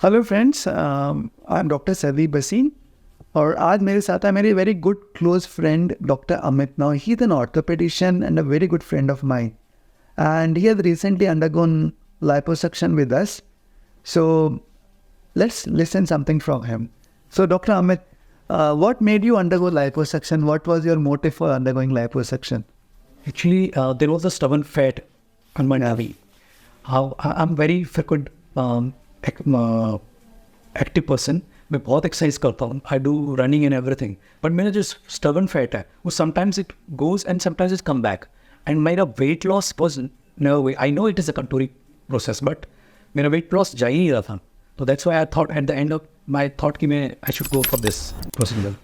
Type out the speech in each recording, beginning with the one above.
Hello friends, I am doctor सदी बसीन और आज मेरे साथ है मेरी very good close friend doctor Amit. Now he is an orthopedician and a very good friend of mine, and he has recently undergone liposuction with us. So let's listen something from him. So Dr. Amit, what made you undergo liposuction? What was your motive for undergoing liposuction? Actually, there was a stubborn fat on my knee. I'm very frequent active person. मैं बहुत exercise करता हूँ. I do running and everything. But मेरा जो stubborn fat है वो sometimes it goes and sometimes it come back. And मेरा weight loss was never way. I know it is a controlling process but मेरा weight loss जा ही नहीं रहा था. तो that's why I thought at the end of my thought कि मैं I should go for this procedure.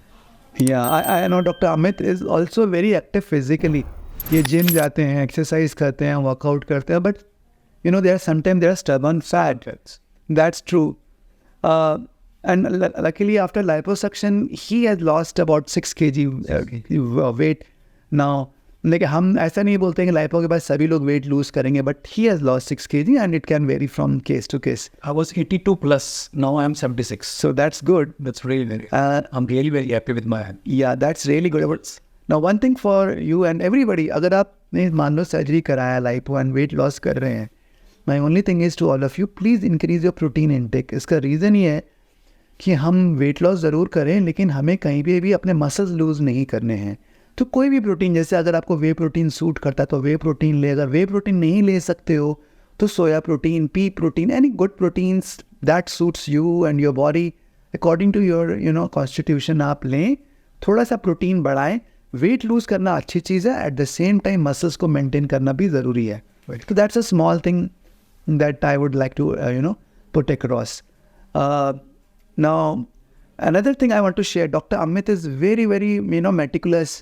Yeah, I know Dr. Amit is also very active physically. ये जिम जाते हैं, एक्सरसाइज करते हैं, वर्कआउट करते हैं, but you know there are sometimes there are stubborn fat. That's true. And luckily after liposuction he has lost about 6 kg weight now. लेकिन हम ऐसा नहीं बोलते हैं कि लाइपो के बाद सभी लोग वेट लूज करेंगे, but he has lost 6 kg and it can vary from case to case. I was 82 plus. Now I am 76. So that's good. That's really very. I'm really very happy with my. Yeah, that's really good. But now one thing for you and everybody, अगर आपने मान लो surgery कराया lipo and weight loss कर रहे हैं, my only thing is to all of you, please increase your protein intake. इसका reason ये है कि हम वेट लॉस ज़रूर करें लेकिन हमें कहीं भी अपने मसल्स लूज़ नहीं करने हैं. तो कोई भी प्रोटीन, जैसे अगर आपको वे प्रोटीन सूट करता है तो वे प्रोटीन ले. अगर वे प्रोटीन नहीं ले सकते हो तो soya protein, pea protein, any good proteins that suits you and your body according to your constitution आप लें. थोड़ा सा प्रोटीन बढ़ाएं. वेट लूज़ करना अच्छी चीज़ है, at the same time muscles को मेंटेन करना भी ज़रूरी है. तो that's a small thing that I would like to put across. Now another thing I want to share, Dr. Amit is very meticulous.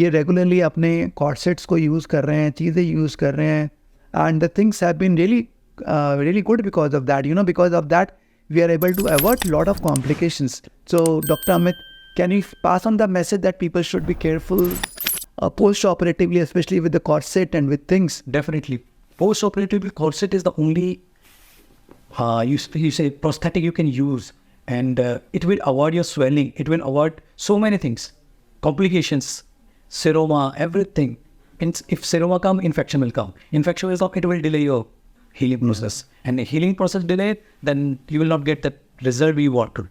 ये regularly अपने corsets को use कर रहे हैं, चीज़ें use कर रहे हैं, and the things have been really good because of that. Because of that we are able to avoid lot of complications. So Dr. Amit, can you pass on the message that people should be careful post-operatively, especially with the corset and with things? Definitely. Post-operative corset is the only you say prosthetic you can use, and it will avoid your swelling. It will avoid so many things, complications, seroma, everything. And if seroma come, infection will come. Infection will come, it will delay your healing process. And the healing process delay, then you will not get the result we want to.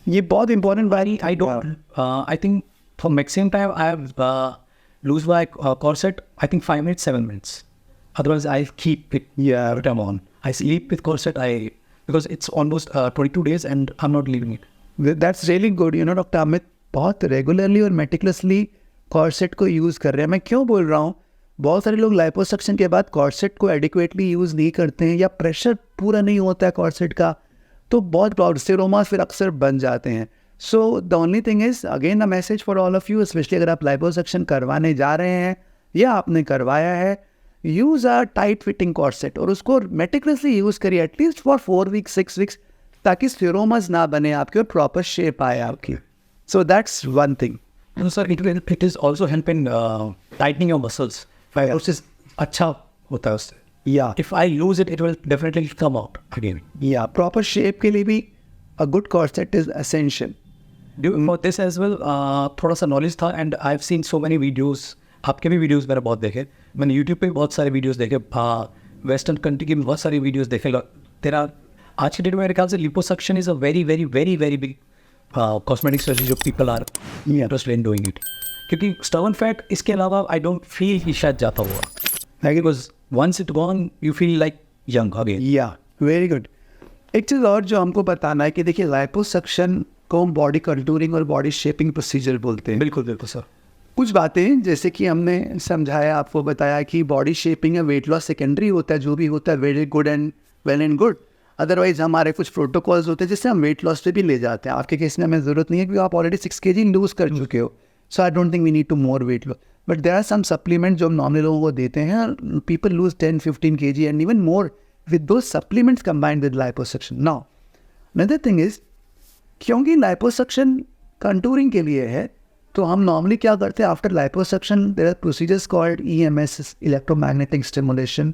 ये बहुत important बात. I don't. I think for maximum time I have lose my corset. I think 5 minutes, 7 minutes. Otherwise, I keep it every time on. I sleep with corset because it's almost 22 days and I'm not leaving it. That's really good. Dr. Amit बहुत regularly और meticulously corset को use कर रहे हैं. मैं क्यों बोल रहा हूँ, बहुत सारे लोग लाइपोसक्शन के बाद कॉर्सेट को एडिक्वेटली यूज़ नहीं करते हैं या प्रेशर पूरा नहीं होता है कॉर्सेट का, तो बहुत प्रॉब्लम सेरोमा फिर अक्सर बन जाते हैं. So the only thing is again a message for all of you, specially अगर आप लाइपोसक्शन करवाने जा रहे हैं या आपने करवाया है, use a tight fitting corset और उसको मेटिकुलसली यूज़ करिए एटलीस्ट फॉर 4 वीक्स 6 वीक्स, ताकि स्टेरोमास ना बने आपके और प्रॉपर शेप आए आपकी. So that's one thing. No, sir, it is also help in tightening your muscles. Process अच्छा होता है उससे. Yeah. If I lose it, it will definitely come out again. Yeah, proper shape के लिए भी a good corset is essential. For this as well, थोड़ा सा knowledge था, and I've seen so many videos. आपके भी वीडियोस मैंने बहुत देखे. मैंने यूट्यूब पे बहुत सारे वीडियोस देखे, वेस्टर्न कंट्री के बहुत सारे वीडियोस देखे. तेरा आज के डेट में मेरे ख्याल से liposuction is a very big cosmetic surgery जो people are interested in doing it. क्योंकि स्टबर्न फैट इसके अलावा आई डोंट फील कि शायद जाता हुआ, because once it gone you feel like young again. Yeah very good. एक चीज़ और जो हमको बताना है कि देखिए लाइपोसक्शन को हम बॉडी कंटूरिंग और बॉडी शेपिंग प्रोसीजर बोलते हैं. बिल्कुल सर. कुछ बातें जैसे कि हमने समझाया, आपको बताया कि बॉडी शेपिंग या वेट लॉस सेकेंडरी होता है, जो भी होता है very good and well and good. Otherwise हमारे कुछ प्रोटोकॉल्स होते हैं जिससे हम वेट लॉस पे भी ले जाते हैं. आपके केस में हमें ज़रूरत नहीं है क्योंकि आप ऑलरेडी 6 kg लूज़ कर चुके हो. So I don't think we need to more weight loss, but there are some supplement जो हम नॉर्मली लोगों को देते हैं. People lose 10-15 kg and even more with दो supplements combined with liposuction. Now another thing is, क्योंकि liposuction contouring के लिए है, तो हम नॉर्मली क्या करते हैं after liposuction there are procedures called EMS, electromagnetic stimulation.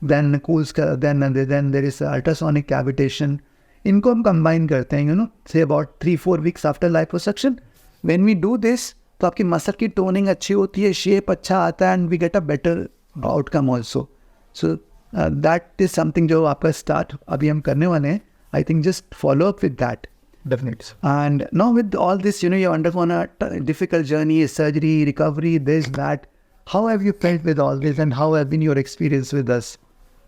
then then there is ultrasonic cavitation. इनको हम combine करते हैं, say about 3-4 weeks after liposuction. When we do this, तो आपकी मसल की टोनिंग अच्छी होती है, शेप अच्छा आता है, and we get a better outcome also. So that is something जो आपका start अभी हम करने वाले हैं. I think just follow up with that. Definitely. And now with all this, you undergone a difficult journey, surgery, recovery, this, that. How have you felt with all this, and how have been your experience with us?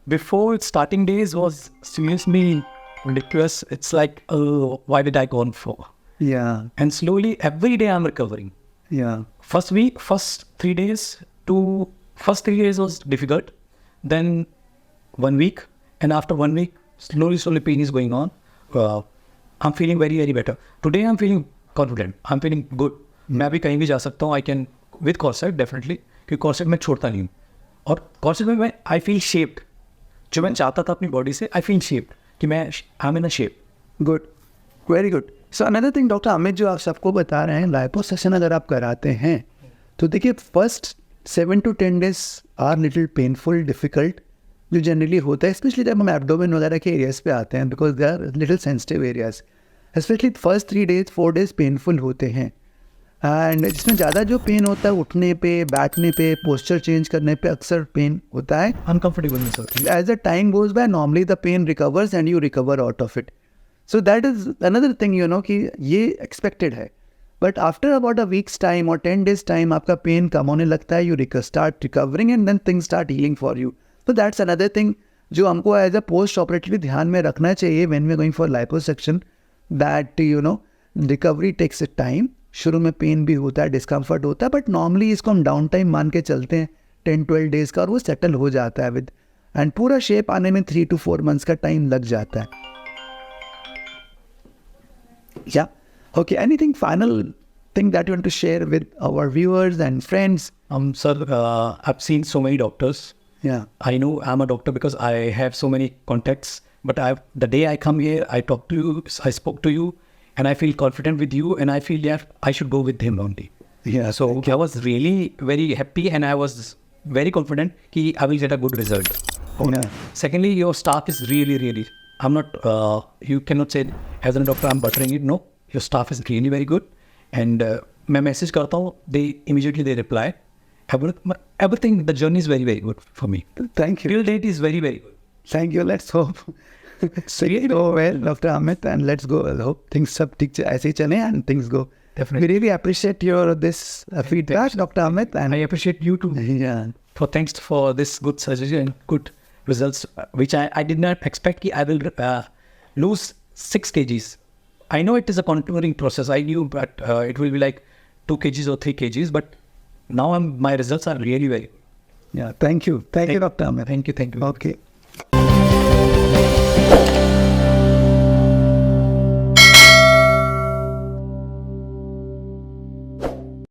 Before starting days was seriously ridiculous. It's like, why did I go on for? Yeah, And slowly, every day I'm recovering. yeah, First 3 days was difficult. Then 1 week, and after 1 week, slowly pain is going on. I'm feeling very, very better. Today I'm feeling confident. I'm feeling good. मैं भी कहीं भी जा सकता हूँ. I can with corset definitely. क्योंकि corset मैं छोड़ता नहीं हूँ. और corset में मैं I feel shaped. जो मैं चाहता था अपनी body से, I feel shaped. कि मैं I'm in a shape. good, very good. So another thing, doctor Amit, जो आप सबको बता रहे हैं, लाइपोसक्शन अगर आप कराते हैं तो देखिए first 7 to 10 days are little painful, difficult, जो जनरली होता है, स्पेशली जब हम एब्डोमेन वगैरह के एरियाज पे आते हैं, because they are little sensitive areas. Specially first 3 days 4 days painful होते हैं. एंड जिसमें ज़्यादा जो पेन होता है उठने पे, बैठने पे, पोस्चर चेंज करने पे अक्सर पेन होता है. Uncomfortable में sir. As the time goes by, normally the pain recovers and you recover out of it. So that is another thing, कि ये expected है. But after about a week's time or 10 days time, आपका pain कम होने लगता है, you start recovering and then things start healing for you. So that's another thing जो हमको as a post-operatively ध्यान में रखना चाहिए when we're going for liposuction, that recovery takes a time. शुरू में पेन भी होता है, डिस्कम्फर्ट होता है, बट नॉर्मली इसको हम डाउन टाइम मान के चलते हैं 10-12 days का, और वो सेटल हो जाता है विद, एंड पूरा शेप आने में 3 to 4 months का टाइम लग जाता है. या okay, anything final thing that you want to share with our viewers and friends? Sir, I've seen so many doctors. Yeah, I know I'm a doctor because I have so many contacts. But the day I come here, I talk to you, I spoke to you, and I feel confident with you, and I feel I should go with him only. yeah. So I was really very happy, and I was very confident that I will get a good result. Yeah. Secondly, your staff is really, really. I'm not. You cannot say as a doctor I'm buttering it. No, your staff is really very good, and मैं message करता हूँ, they immediately reply. Everything, the journey is very, very good for me. Thank you. Till date is very, very good. Thank you. Let's hope things go well, Dr. Amit, and let's go. I hope things सब ठीक ऐसे ही चले and things go. Definitely. We really appreciate this feedback, Dr. Amit, and I appreciate you too. yeah, Thanks for this good surgery and good results, which I did not expect I will lose 6 kgs. I know it is a contouring process. I knew, but it will be like 2 kgs or 3 kgs. But now my results are really very good. yeah. Thank you, Dr. Amit. Thank you. Okay.